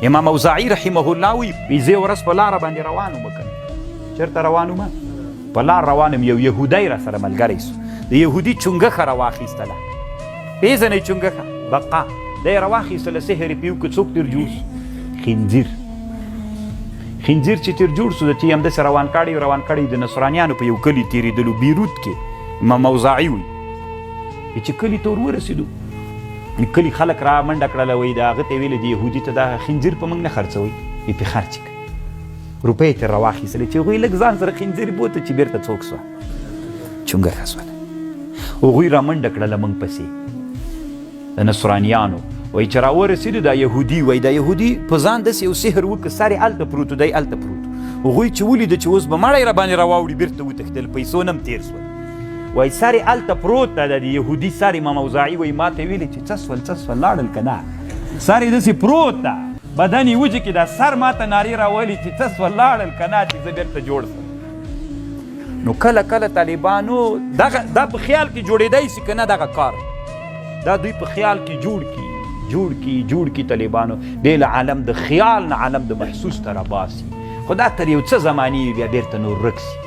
امام اوزاعي رحمه الله وایي زه ورځ په لاره باندې روان وم کنه چېرته روان وم په لار روان یم یو یهودی را سره ملګری سو د یهودي چونګښه راواخیستله پېژنئ چونګښه بقا دی یې راواخیستله سحر یې پې وکړه څوک ترې جوړ سو خنزیر چې ترې جوړ سو د چې همداسې روان کړی د نصرانیانو په یو کلي تېرېدلو بیروت کې امام اوزاعي وایي چې کلي ته ور ورسېدو کلي خلک را منډه کړله وایي د هغه ته یې ویلې د یهودي ته دا خنزیر په موږ نه خرڅوئ وایي پې خرڅ کړه روپۍ یې ترې راواخیستلې چې هغوی لږ ځان سره خنزیر بوته چې بېرته څوک سوه چونګښه سوله هغوی را منډه کړله موږ پسې د نصرانیانو وایي چې راورسېدو دا یهودي وایي دا یهودي په ځان داسې یو سحر وکړه سر یې هلته پروت و دی هلته پروت هغوی چې ولیده چې اوس به مړی را باندې راواوړي بېرته وتښتېدل پیسو نه هم تېر سول وایي سر یې هلته پروت ده د یهودي سر امام اوزاعي وایي ما ته یې ویلې چې څه سول لاړل که نه سر یې داسې پروت ده بدن یې وجه کې دا سر ما ته نارې راولي چې څه سول لاړل که نه چې زه بېرته جوړ سم نو کله کله طالبانو دا په خیال کې جوړېدی سي که نه دغه کار دا دوی په خیال کې جوړ کی طالبانو دی له عالم د خیال نه عالم د محسوس ته راباسي خو دا تر یو څه زمانې بیا بېرته نور ورک سي